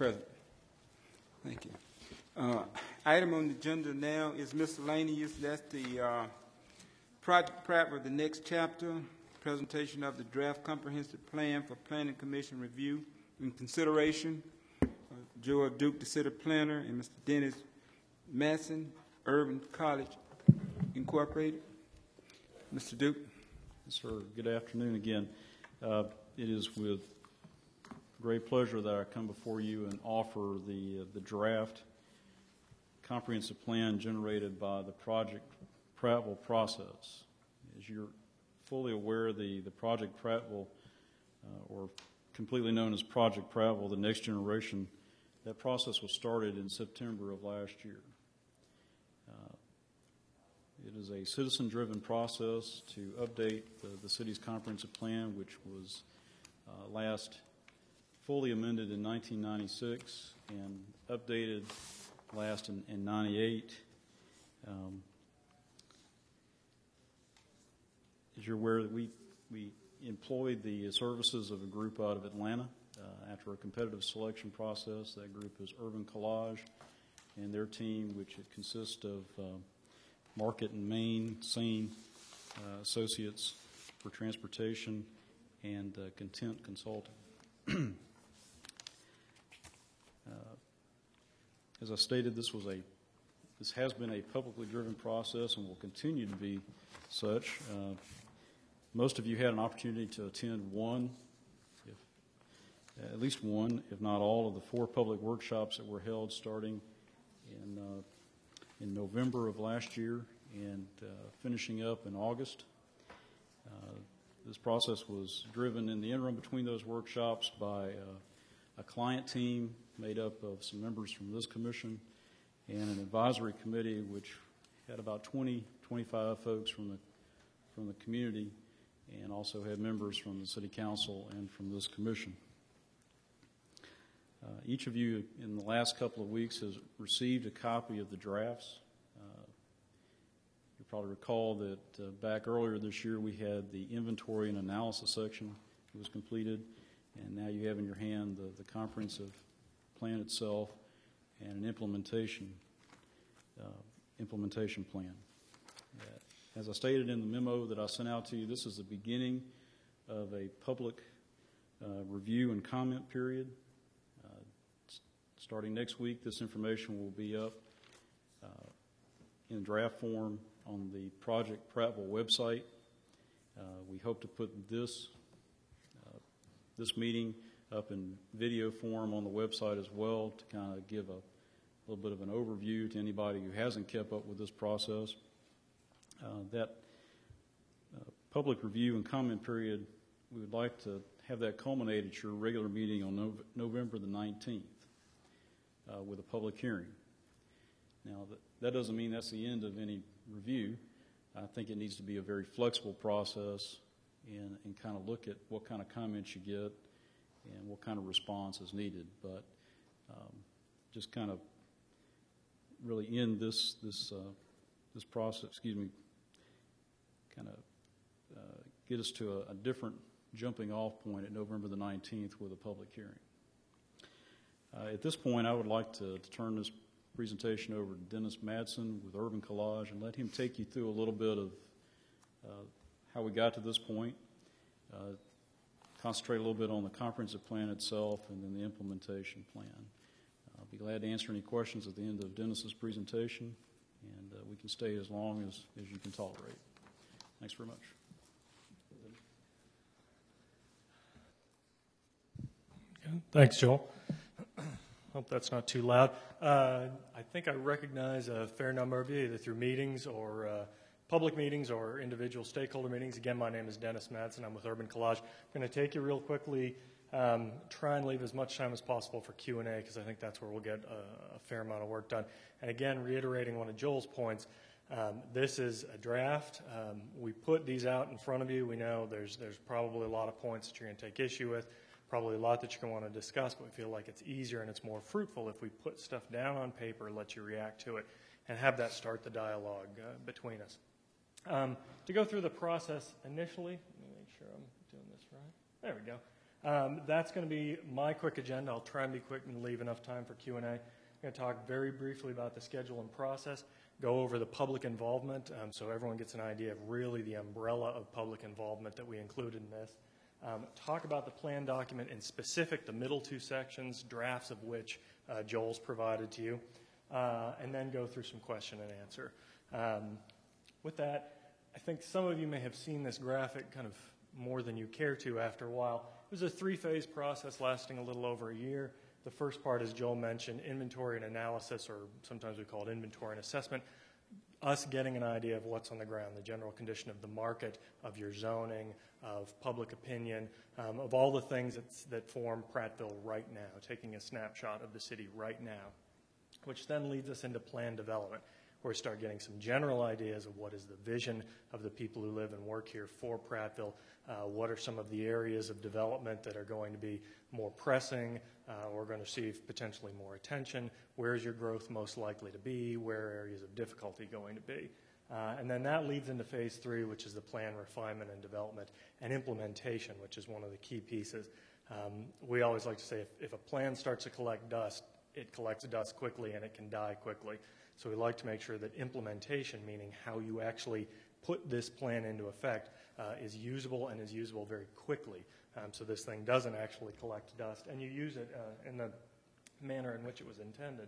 President. Thank you. Item on the agenda now is miscellaneous. That's the Project Prattville, the next chapter, presentation of the draft comprehensive plan for Planning Commission review and consideration. Joel Duke, the city planner, and Mr. Dennis Madsen, Urban College Incorporated. Mr. Duke. Yes, sir. Good afternoon again. It is with great pleasure that I come before you and offer the draft comprehensive plan generated by the Project Prattville process. As you're fully aware, the Project Prattville, or completely known as Project Prattville, the next generation, that process was started in September of last year. It is a citizen-driven process to update the city's comprehensive plan, which was last fully amended in 1996 and updated last in 98. As you're aware, we employed the services of a group out of Atlanta after a competitive selection process. That group is Urban Collage, and their team, which it consists of Market and Main, Scene Associates for Transportation, and Content Consulting. As I stated, this has been a publicly driven process and will continue to be such. Most of you had an opportunity to attend at least one, if not all, of the 4 public workshops that were held starting in November of last year and finishing up in August. This process was driven in the interim between those workshops by a client team made up of some members from this commission and an advisory committee which had about 25 folks from the community, and also had members from the City Council and from this commission. Each of you in the last couple of weeks has received a copy of the drafts. You probably recall that back earlier this year we had the inventory and analysis section that was completed, and now you have in your hand the comprehensive plan itself and an implementation plan. As I stated in the memo that I sent out to you, this is the beginning of a public review and comment period. Starting next week, this information will be up in draft form on the Project Prattville website. We hope to put this meeting up in video form on the website as well to kind of give a little bit of an overview to anybody who hasn't kept up with this process. That public review and comment period, we would like to have that culminate at your regular meeting on November the 19th with a public hearing. Now, that doesn't mean that's the end of any review. I think it needs to be a very flexible process and kind of look at what kind of comments you get and what kind of response is needed. But just kind of really end this process, kind of get us to a different jumping off point at November the 19th with a public hearing. At this point, I would like to turn this presentation over to Dennis Madsen with Urban Collage and let him take you through a little bit of how we got to this point, concentrate a little bit on the comprehensive plan itself and then the implementation plan. I'll be glad to answer any questions at the end of Dennis's presentation, and we can stay as long as you can tolerate. Thanks very much. Thanks, Joel. Hope that's not too loud. I think I recognize a fair number of you, either through meetings or public meetings or individual stakeholder meetings. Again, my name is Dennis Madsen. I'm with Urban Collage. I'm going to take you real quickly, try and leave as much time as possible for Q&A because I think that's where we'll get a fair amount of work done. And again, reiterating one of Joel's points, this is a draft. We put these out in front of you. We know there's probably a lot of points that you're going to take issue with, probably a lot that you're going to want to discuss, but we feel like it's easier and it's more fruitful if we put stuff down on paper, let you react to it, and have that start the dialogue between us. To go through the process initially, let me make sure I'm doing this right. There we go. That's going to be my quick agenda. I'll try and be quick and leave enough time for Q&A. I'm going to talk very briefly about the schedule and process, go over the public involvement so everyone gets an idea of really the umbrella of public involvement that we included in this. Talk about the plan document in specific, the middle two sections, drafts of which Joel's provided to you, and then go through some question and answer. With that, I think some of you may have seen this graphic kind of more than you care to after a while. It was a three-phase process lasting a little over a year. The first part, as Joel mentioned, inventory and analysis, or sometimes we call it inventory and assessment, us getting an idea of what's on the ground, the general condition of the market, of your zoning, of public opinion, of all the things that form Prattville right now, taking a snapshot of the city right now, which then leads us into plan development, where we start getting some general ideas of what is the vision of the people who live and work here for Prattville, what are some of the areas of development that are going to be more pressing, or going to receive potentially more attention, where is your growth most likely to be, where are areas of difficulty going to be. And then that leads into phase 3, which is the plan refinement and development and implementation, which is one of the key pieces. We always like to say if a plan starts to collect dust, it collects dust quickly and it can die quickly. So we like to make sure that implementation, meaning how you actually put this plan into effect, is usable and is usable very quickly. So this thing doesn't actually collect dust and you use it in the manner in which it was intended.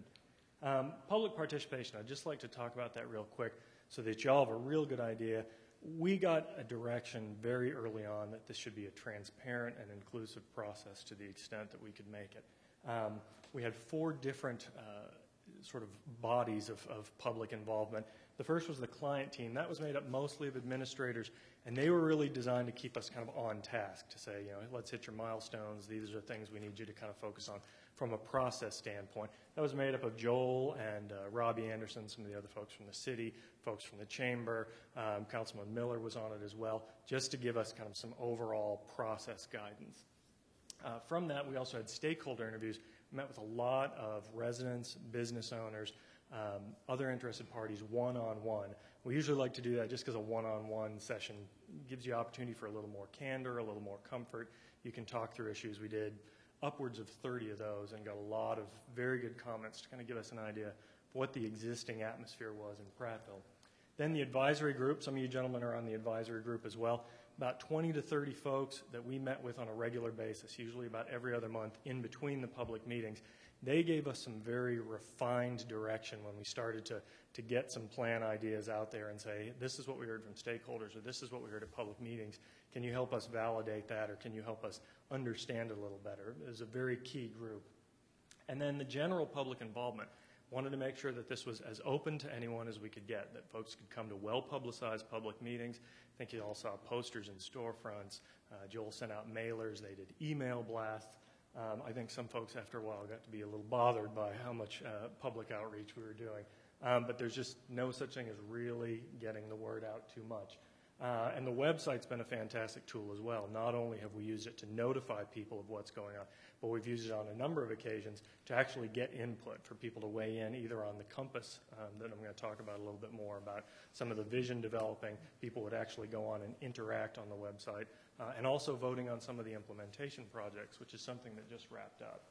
Public participation, I'd just like to talk about that real quick so that you all have a real good idea. We got a direction very early on that this should be a transparent and inclusive process to the extent that we could make it. We had 4 different sort of bodies of public involvement. The first was the client team. That was made up mostly of administrators, and they were really designed to keep us kind of on task, to say, let's hit your milestones. These are things we need you to kind of focus on from a process standpoint. That was made up of Joel and Robbie Anderson, some of the other folks from the city, folks from the chamber. Councilman Miller was on it as well, just to give us kind of some overall process guidance. From that, we also had stakeholder interviews. We met with a lot of residents, business owners, other interested parties one-on-one. We usually like to do that just because a one-on-one session gives you opportunity for a little more candor, a little more comfort. You can talk through issues. We did upwards of 30 of those and got a lot of very good comments to kind of give us an idea of what the existing atmosphere was in Prattville. Then the advisory group. Some of you gentlemen are on the advisory group as well. About 20 to 30 folks that we met with on a regular basis, usually about every other month in between the public meetings. They gave us some very refined direction when we started to get some plan ideas out there and say, this is what we heard from stakeholders, or this is what we heard at public meetings. Can you help us validate that, or can you help us understand it a little better? It was a very key group. And then the general public involvement. Wanted to make sure that this was as open to anyone as we could get, that folks could come to well-publicized public meetings. I think you all saw posters in storefronts. Joel sent out mailers. They did email blasts. I think some folks after a while got to be a little bothered by how much public outreach we were doing. But there's just no such thing as really getting the word out too much. And the website's been a fantastic tool as well. Not only have we used it to notify people of what's going on, but we've used it on a number of occasions to actually get input for people to weigh in either on the compass that I'm going to talk about a little bit more about, some of the vision developing. People would actually go on and interact on the website, and also voting on some of the implementation projects, which is something that just wrapped up.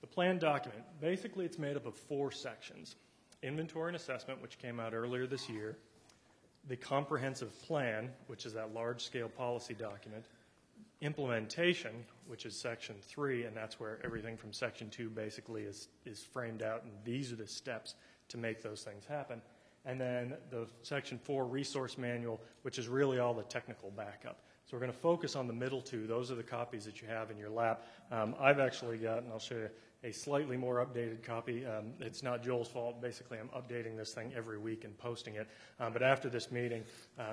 The plan document, basically it's made up of 4 sections. Inventory and assessment, which came out earlier this year. The comprehensive plan, which is that large-scale policy document. Implementation, which is section 3, and that's where everything from section 2 basically is framed out, and these are the steps to make those things happen. And then the section 4 resource manual, which is really all the technical backup. So we're going to focus on the middle 2. Those are the copies that you have in your lap. I've actually got, and I'll show you, a slightly more updated copy. It's not Joel's fault. Basically, I'm updating this thing every week and posting it. But after this meeting,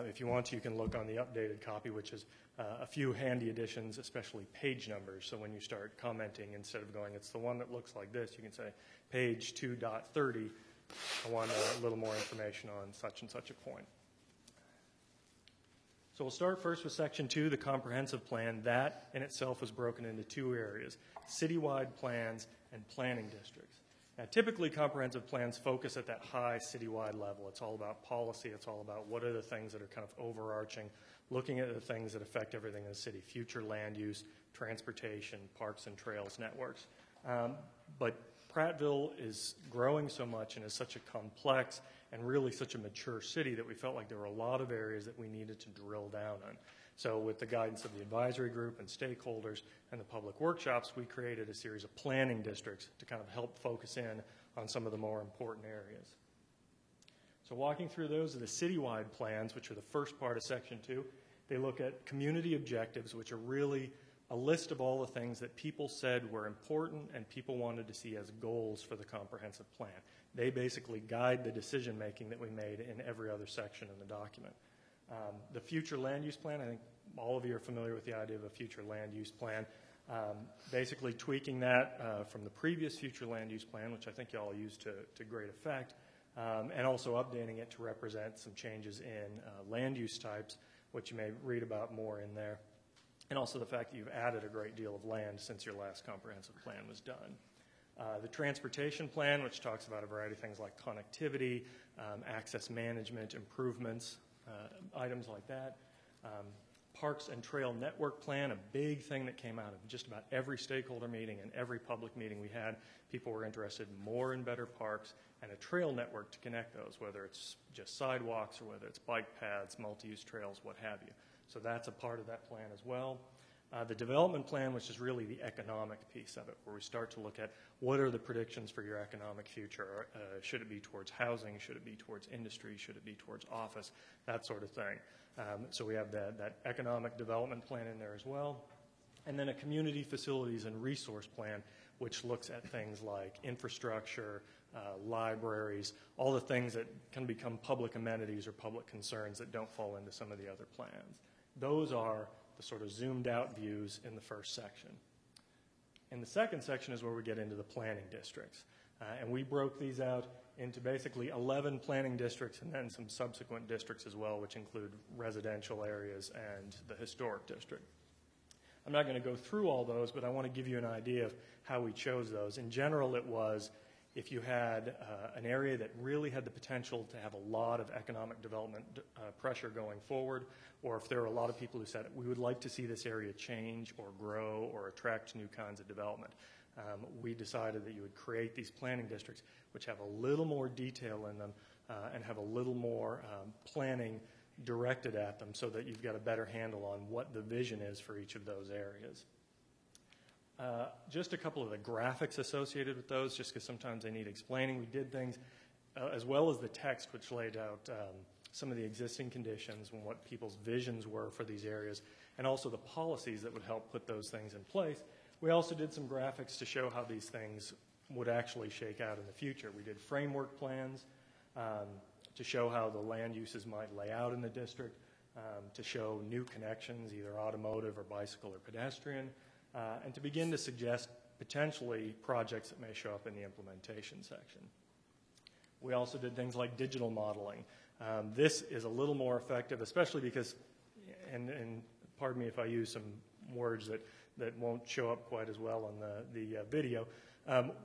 if you want to, you can look on the updated copy, which is a few handy additions, especially page numbers. So when you start commenting, instead of going, it's the one that looks like this, you can say page 2.30. I want a little more information on such and such a point. So we'll start first with section 2, the comprehensive plan. That in itself was broken into 2 areas, citywide plans and planning districts. Now, typically comprehensive plans focus at that high citywide level. It's all about policy. It's all about what are the things that are kind of overarching looking at the things that affect everything in the city: future land use, transportation, parks and trails networks. But Prattville is growing so much and is such a complex and really such a mature city that we felt like there were a lot of areas that we needed to drill down on. So with the guidance of the advisory group and stakeholders and the public workshops, we created a series of planning districts to kind of help focus in on some of the more important areas. So walking through those are the citywide plans, which are the first part of Section 2. They look at community objectives, which are really a list of all the things that people said were important and people wanted to see as goals for the comprehensive plan. They basically guide the decision making that we made in every other section in the document. The future land use plan, I think all of you are familiar with the idea of a future land use plan. Basically tweaking that from the previous future land use plan, which I think you all used to great effect, and also updating it to represent some changes in land use types, which you may read about more in there. And also the fact that you've added a great deal of land since your last comprehensive plan was done. The transportation plan, which talks about a variety of things like connectivity, access management, improvements, items like that. Parks and Trail Network Plan, a big thing that came out of just about every stakeholder meeting and every public meeting we had. People were interested more in better parks and a trail network to connect those, whether it's just sidewalks or whether it's bike paths, multi-use trails, what have you. So that's a part of that plan as well. The development plan, which is really the economic piece of it, where we start to look at what are the predictions for your economic future. Should it be towards housing? Should it be towards industry? Should it be towards office? That sort of thing. So we have that economic development plan in there as well. And then a community facilities and resource plan, which looks at things like infrastructure, libraries, all the things that can become public amenities or public concerns that don't fall into some of the other plans. Those are the sort of zoomed out views in the first section. In the second section is where we get into the planning districts. And we broke these out into basically 11 planning districts and then some subsequent districts as well, which include residential areas and the historic district. I'm not going to go through all those, but I want to give you an idea of how we chose those. In general, it was if you had an area that really had the potential to have a lot of economic development pressure going forward, or if there were a lot of people who said, we would like to see this area change or grow or attract new kinds of development. We decided that you would create these planning districts which have a little more detail in them and have a little more planning directed at them so that you've got a better handle on what the vision is for each of those areas. Just a couple of the graphics associated with those, just because sometimes they need explaining. We did things as well as the text, which laid out some of the existing conditions and what people's visions were for these areas, and also the policies that would help put those things in place. We also did some graphics to show how these things would actually shake out in the future. We did framework plans to show how the land uses might lay out in the district, to show new connections, either automotive or bicycle or pedestrian, and to begin to suggest potentially projects that may show up in the implementation section. We also did things like digital modeling. This is a little more effective, especially because, and pardon me if I use some words that won't show up quite as well on the video.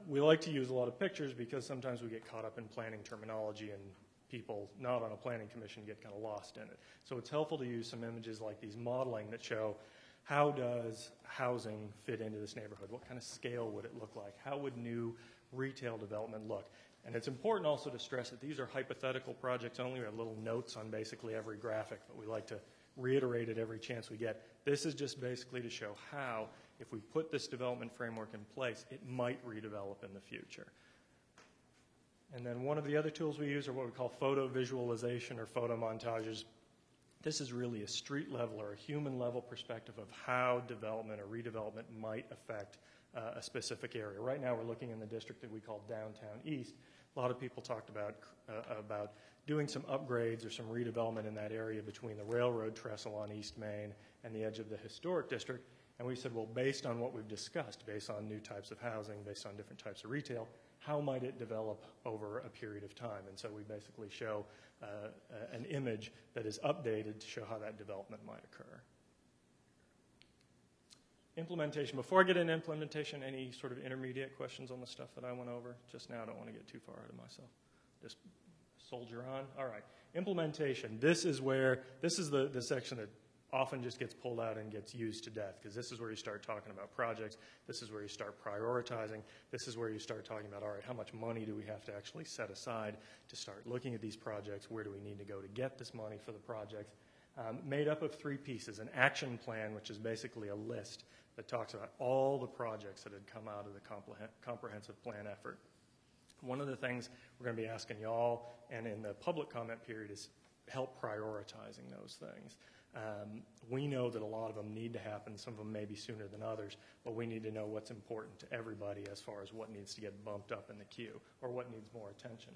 We like to use a lot of pictures because sometimes we get caught up in planning terminology and people not on a planning commission get kind of lost in it. So it's helpful to use some images like these modeling that show how does housing fit into this neighborhood? What kind of scale would it look like? How would new retail development look? And it's important also to stress that these are hypothetical projects only. We have little notes on basically every graphic, but we like to reiterate it every chance we get. This is just basically to show how, if we put this development framework in place, it might redevelop in the future. And then one of the other tools we use are what we call photo visualization or photo montages. This is really a street level or a human level perspective of how development or redevelopment might affect a specific area. Right now we're looking in the district that we call Downtown East. A lot of people talked about doing some upgrades or some redevelopment in that area between the railroad trestle on East Main and the edge of the historic district. And we said, well, based on what we've discussed, based on new types of housing, based on different types of retail, how might it develop over a period of time? And so we basically show an image that is updated to show how that development might occur. Implementation. Before I get into implementation, any sort of intermediate questions on the stuff that I went over just now? I don't want to get too far ahead of myself. Just soldier on. All right. Implementation. This is the section that often just gets pulled out and gets used to death, because this is where you start talking about projects, this is where you start prioritizing, this is where you start talking about, all right, how much money do we have to actually set aside to start looking at these projects, where do we need to go to get this money for the projects. Made up of 3 pieces: an action plan, which is basically a list that talks about all the projects that had come out of the comprehensive plan effort. One of the things we're going to be asking y'all, and in the public comment period, is help prioritizing those things. We know that a lot of them need to happen. Some of them may be sooner than others, but we need to know what's important to everybody as far as what needs to get bumped up in the queue or what needs more attention.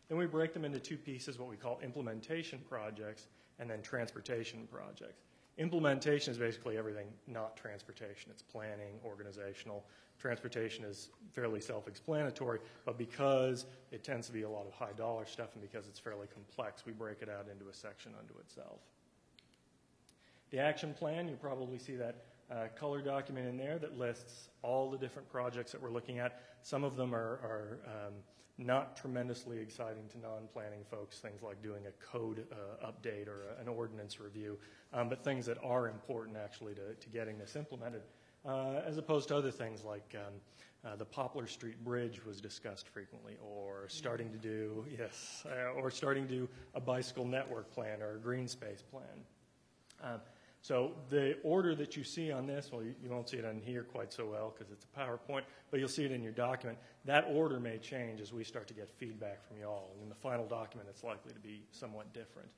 Then we break them into 2 pieces, what we call implementation projects and then transportation projects. Implementation is basically everything not transportation. It's planning, organizational. Transportation is fairly self-explanatory, but because it tends to be a lot of high dollar stuff and because it's fairly complex, we break it out into a section unto itself. The action plan, you probably see that color document in there that lists all the different projects that we're looking at. Some of them are not tremendously exciting to non-planning folks, things like doing a code update or an ordinance review, but things that are important actually to getting this implemented, as opposed to other things like the Poplar Street Bridge was discussed frequently, or starting to do, or starting to do a bicycle network plan or a green space plan. So the order that you see on this, well, you won't see it on here quite so well because it's a PowerPoint, but you'll see it in your document. That order may change as we start to get feedback from y'all. And in the final document, it's likely to be somewhat different.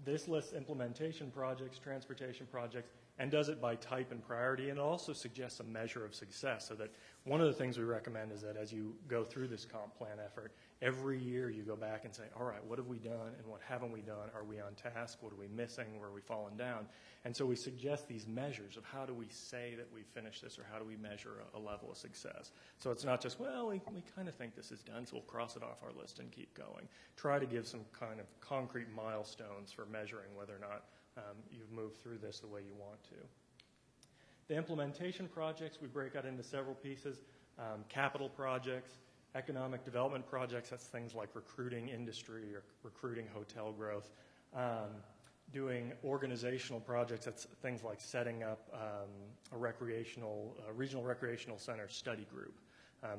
This lists implementation projects, transportation projects, and does it by type and priority, and it also suggests a measure of success, so that one of the things we recommend is that as you go through this comp plan effort, every year you go back and say, all right, what have we done and what haven't we done? Are we on task? What are we missing? Where are we falling down? And so we suggest these measures of how do we say that we finished this, or how do we measure a level of success. So it's not just, well, we kind of think this is done, so we'll cross it off our list and keep going. Try to give some kind of concrete milestones for measuring whether or not you've moved through this the way you want to. The implementation projects we break out into several pieces: capital projects, economic development projects, that's things like recruiting industry or recruiting hotel growth. Doing organizational projects, that's things like setting up a regional recreational center study group.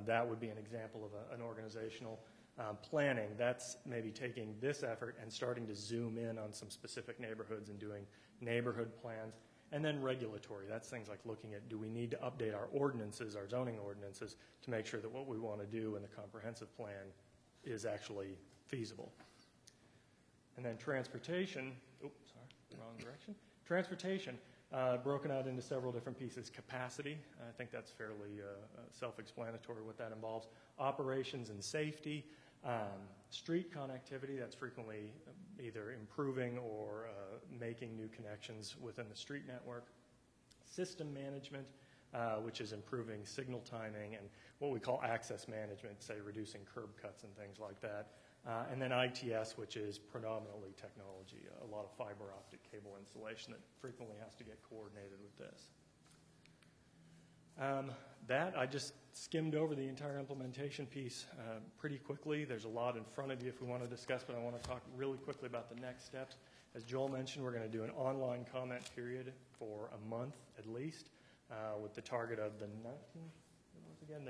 That would be an example of an organizational. Planning, that's maybe taking this effort and starting to zoom in on some specific neighborhoods and doing neighborhood plans. And then regulatory, that's things like looking at, do we need to update our ordinances, our zoning ordinances, to make sure that what we want to do in the comprehensive plan is actually feasible. And then transportation, wrong direction. Transportation, broken out into several different pieces. Capacity, I think that's fairly self-explanatory what that involves. Operations and safety. Street connectivity, that's frequently either improving or making new connections within the street network. System management, which is improving signal timing, and what we call access management, say reducing curb cuts and things like that. And then ITS, which is predominantly technology, a lot of fiber optic cable installation that frequently has to get coordinated with this. I just skimmed over the entire implementation piece pretty quickly. There's a lot in front of you if we want to discuss, but I want to talk really quickly about the next steps. As Joel mentioned, we're going to do an online comment period for a month at least, with the target of the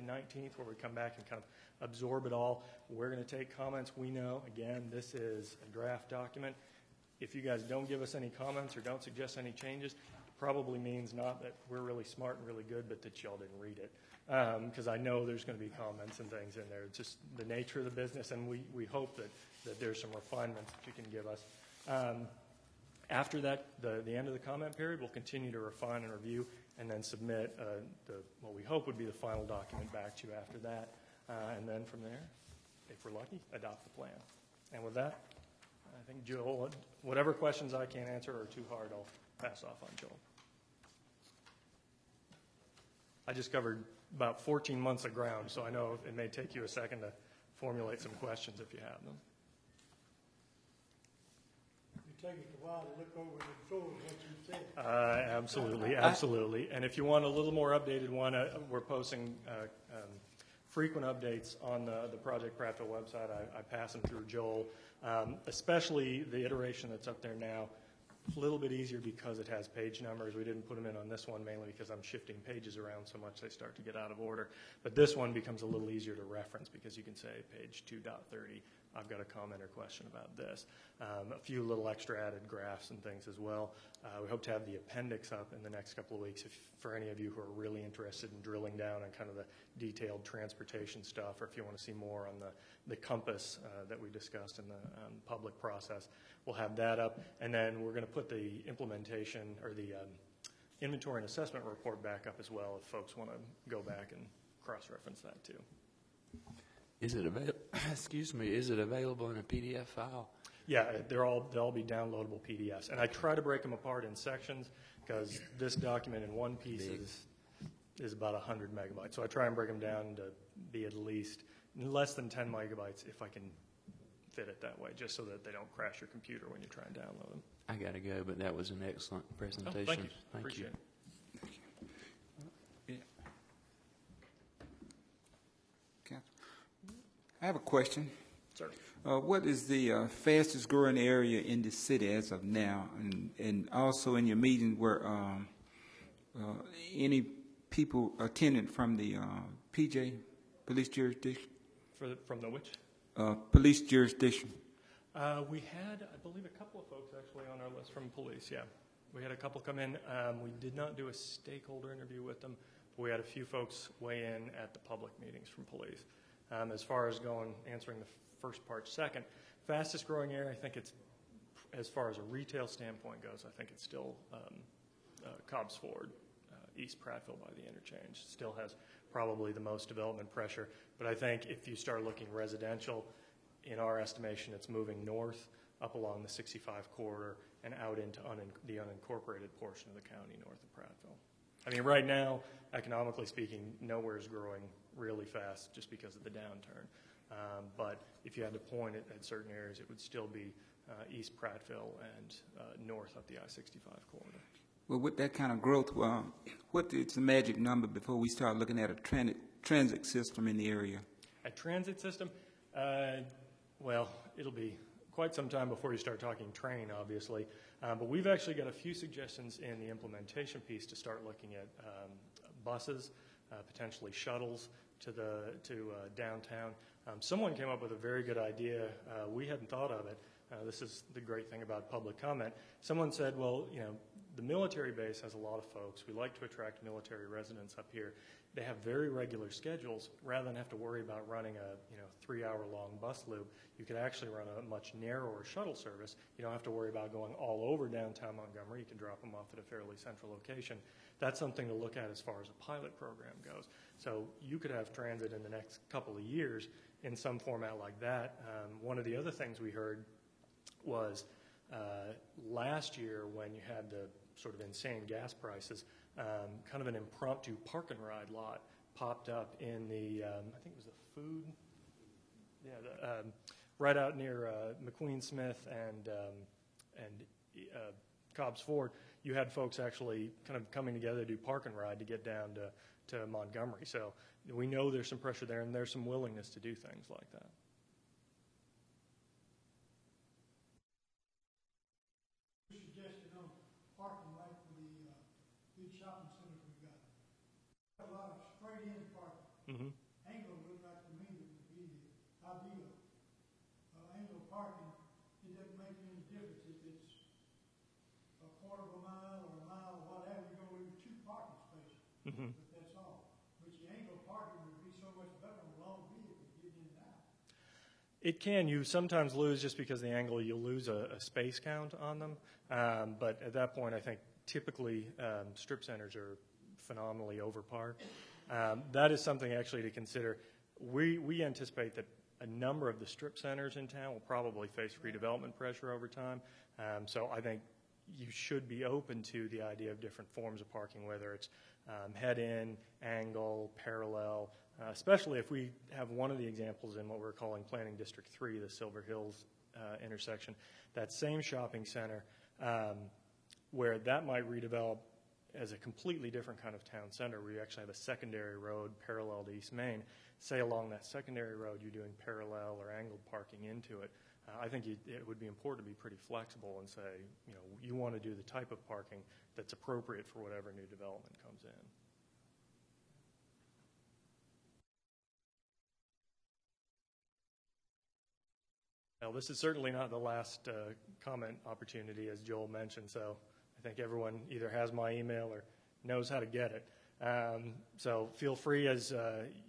19th, where we come back and kind of absorb it all. We're going to take comments. We know, again, this is a draft document. If you guys don't give us any comments or don't suggest any changes, probably means not that we're really smart and really good, but that y'all didn't read it. Because I know there's going to be comments and things in there. It's just the nature of the business, and we hope that there's some refinements that you can give us. After that, the end of the comment period, we'll continue to refine and review and then submit what we hope would be the final document back to you after that. And then from there, if we're lucky, adopt the plan. And with that, I think Joel, whatever questions I can't answer or are too hard, I'll pass off on Joel. I just covered about 14 months of ground, so I know it may take you a second to formulate some questions if you have them. You take us a while to look over and absorb what you said. Absolutely. And if you want a little more updated one, we're posting frequent updates on the Project Prattville website. I pass them through Joel, especially the iteration that's up there now. a little bit easier because it has page numbers. We didn't put them in on this one mainly because I'm shifting pages around so much they start to get out of order. But this one becomes a little easier to reference because you can say page 2.30, I've got a comment or question about this. A few little extra added graphs and things as well. We hope to have the appendix up in the next couple of weeks for any of you who are really interested in drilling down on kind of the detailed transportation stuff, or if you want to see more on the compass that we discussed in the public process. We'll have that up, and then we're going to put the implementation or the inventory and assessment report back up as well if folks want to go back and cross-reference that too. Is it available? Excuse me. Is it available in a PDF file? Yeah, they'll all be downloadable PDFs, and I try to break them apart in sections because this document in one piece is about 100 megabytes. So I try and break them down to be at least less than 10 megabytes if I can fit it that way, just so that they don't crash your computer when you try and download them. I got to go, but that was an excellent presentation. Oh, thank you. Thank Appreciate you. it. I have a question. Sir. What is the fastest growing area in the city as of now? And also in your meeting were any people attending from the PJ, police jurisdiction? From the which? Police jurisdiction. We had, I believe, a couple of folks actually on our list from police, yeah. We had a couple come in. We did not do a stakeholder interview with them, but we had a few folks weigh in at the public meetings from police. As far as answering the first part second, fastest growing area, I think it's, as far as a retail standpoint goes, I think it's still Cobb's Ford, East Prattville by the interchange. Still has probably the most development pressure, but I think if you start looking residential, in our estimation, it's moving north, up along the 65 corridor, and out into the unincorporated portion of the county north of Prattville. I mean, right now, economically speaking, nowhere is growing really fast just because of the downturn. But if you had to point it at certain areas, it would still be East Prattville and north up the I-65 corridor. Well, with that kind of growth, what is the magic number before we start looking at a transit system in the area? A transit system? Well, it'll be quite some time before you start talking train, obviously. But we've actually got a few suggestions in the implementation piece to start looking at buses, potentially shuttles to downtown. Someone came up with a very good idea. We hadn't thought of it. This is the great thing about public comment. Someone said, well, you know, the military base has a lot of folks. We like to attract military residents up here. They have very regular schedules. Rather than have to worry about running a 3-hour-long bus loop, you could actually run a much narrower shuttle service. You don't have to worry about going all over downtown Montgomery. You can drop them off at a fairly central location. That's something to look at as far as a pilot program goes. So you could have transit in the next couple of years in some format like that. One of the other things we heard was last year when you had the sort of insane gas prices, kind of an impromptu park and ride lot popped up in the, I think it was the food, right out near McQueen Smith and Cobb's Ford. You had folks actually kind of coming together to do park and ride to get down to Montgomery. So we know there's some pressure there, and there's some willingness to do things like that. Suggested on parking like for the big shopping centers we've got. A lot of straight-in parking. Mm-hmm. Angle looked like to me that would be ideal. Angle parking, it doesn't make any difference if it's a quarter of a mile or a mile or whatever. You're going to lose 2 parking spaces. Mm-hmm. But that's all. Which the angle parking would be so much better on a long vehicle getting in and out. It can. You sometimes lose just because of the angle. You'll lose a space count on them. But at that point, I think typically strip centers are phenomenally overparked. That is something actually to consider. We anticipate that a number of the strip centers in town will probably face redevelopment pressure over time. So I think you should be open to the idea of different forms of parking, whether it's head-in, angle, parallel, especially if we have one of the examples in what we're calling Planning District 3, the Silver Hills intersection, that same shopping center where that might redevelop as a completely different kind of town center where you actually have a secondary road parallel to East Main. Say along that secondary road you're doing parallel or angled parking into it. I think it would be important to be pretty flexible and say, you know, you want to do the type of parking that's appropriate for whatever new development comes in. Now, this is certainly not the last comment opportunity, as Joel mentioned, so I think everyone either has my email or knows how to get it. So feel free as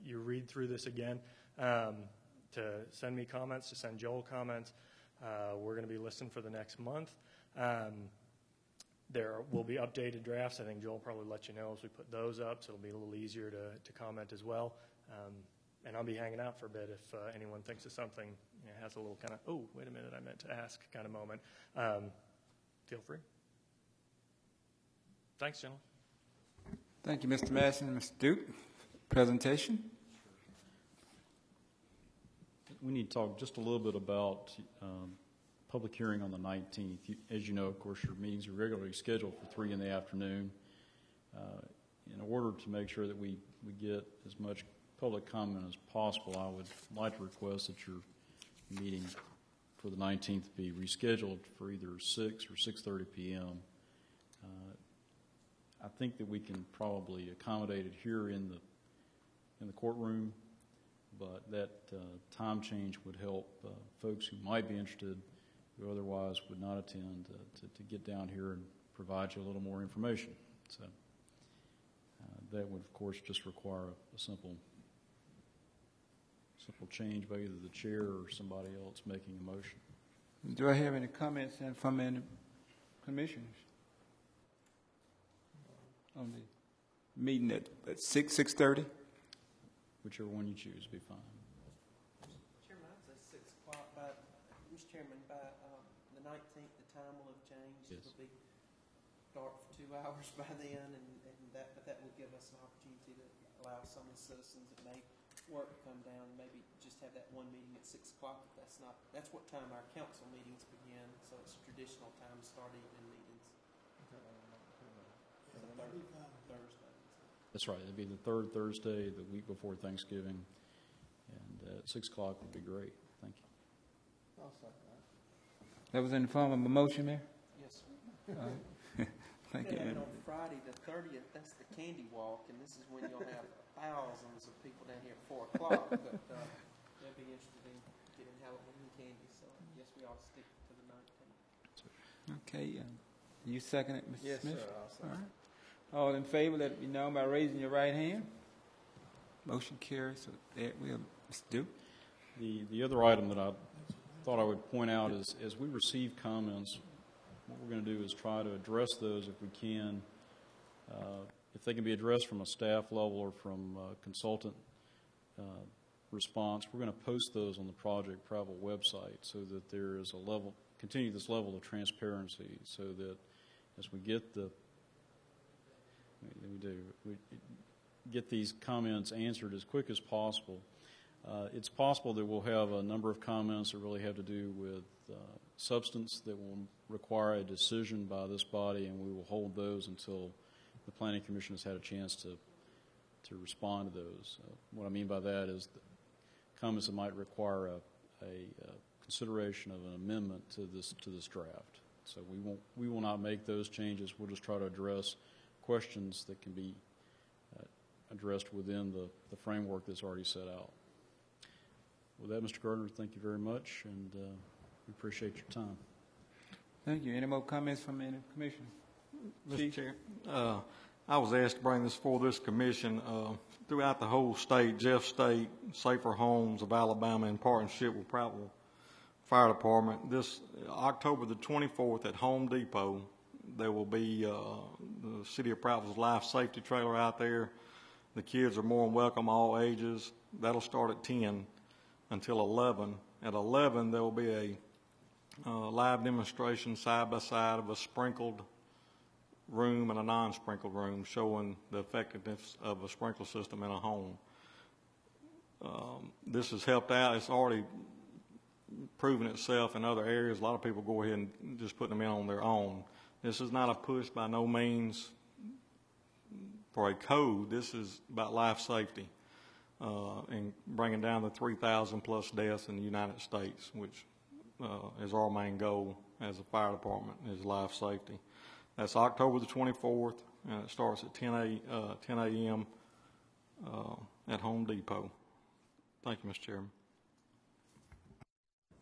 you read through this again to send me comments, to send Joel comments. We're going to be listening for the next month. There will be updated drafts. I think Joel will probably let you know as we put those up, so it'll be a little easier to comment as well. And I'll be hanging out for a bit if anyone thinks of something, you know, has a little kind of, oh, wait a minute, I meant to ask kind of moment. Feel free. Thanks, gentlemen. Thank you, Mr. Madsen. Mr. Duke, presentation. We need to talk just a little bit about public hearing on the 19th. As you know, of course, your meetings are regularly scheduled for 3 in the afternoon. In order to make sure that we get as much public comment as possible, I would like to request that your meeting for the 19th be rescheduled for either 6 or 6:30 p.m. I think that we can probably accommodate it here in the courtroom, but that time change would help folks who might be interested who otherwise would not attend to get down here and provide you a little more information. So that would, of course, just require a simple change by either the chair or somebody else making a motion. Do I have any comments from any commissioners on the meeting at 6:30? Whichever one you choose would be fine. Chairman, I'd say 6 o'clock. Mr. Chairman, by the 19th, the time will have changed. Yes. It'll be dark for 2 hours by then, but that will give us an opportunity to allow some of the citizens that may work to come down, maybe just have that one meeting at 6 o'clock. But that's what time our council meetings begin, so it's a traditional time to start evening meetings. Thursday. That's right. It'd be the third Thursday, the week before Thanksgiving, and 6 o'clock would be great. Thank you. I'll second that. That was in the form of a motion, Mayor? Yes, sir. Thank you. And on Friday the 30th, that's the candy walk, and this is when you'll have thousands of people down here at 4 o'clock. But they'll be interested in getting Halloween candy, so I guess we ought to stick to the 19th. Okay. You second it, Mr. Yes, Smith? sir. I'll second. All right. All in favor, let it be known by raising your right hand. Motion carries. So there we have Mr. Duke. The other item that I thought I would point out is as we receive comments, what we're going to do is try to address those if we can. If they can be addressed from a staff level or from a consultant response, we're going to post those on the Project Prattville website so that there is continue this level of transparency so that as we get we get these comments answered as quick as possible. It's possible that we'll have a number of comments that really have to do with substance that will require a decision by this body, and we will hold those until the Planning Commission has had a chance to respond to those. What I mean by that is the comments that might require a consideration of an amendment to this draft. So we will not make those changes. We'll just try to address questions that can be addressed within the framework that's already set out. With that, Mr. Gardner, thank you very much, and we appreciate your time. Thank you. Any more comments from any commission? Mr. Chair, I was asked to bring this before this commission. Throughout the whole state, Jeff State, Safer Homes of Alabama, in partnership with Prattville Fire Department, this October the 24th at Home Depot, there will be the City of Prattville's life safety trailer out there. The kids are more than welcome, all ages. That'll start at 10 until 11. At 11, there will be a live demonstration side by side of a sprinkled room and a non-sprinkled room, showing the effectiveness of a sprinkler system in a home. This has helped out. It's already proven itself in other areas. A lot of people go ahead and just put them in on their own. This is not a push by no means for a code. This is about life safety and bringing down the 3,000 plus deaths in the United States, which is our main goal as a fire department, is life safety. That's October the 24th, and it starts at 10 a.m. At Home Depot. Thank you, Mr. Chairman.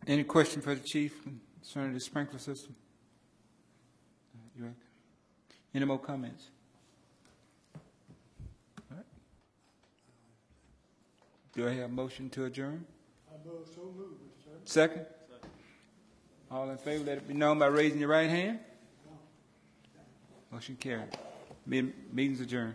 Any question for the chief concerning the sprinkler system? You right? Any more comments? All right. Do I have a motion to adjourn? I move, so moved, Mr. Chairman. Second? All in favor, let it be known by raising your right hand. Motion carried. Meeting's adjourned.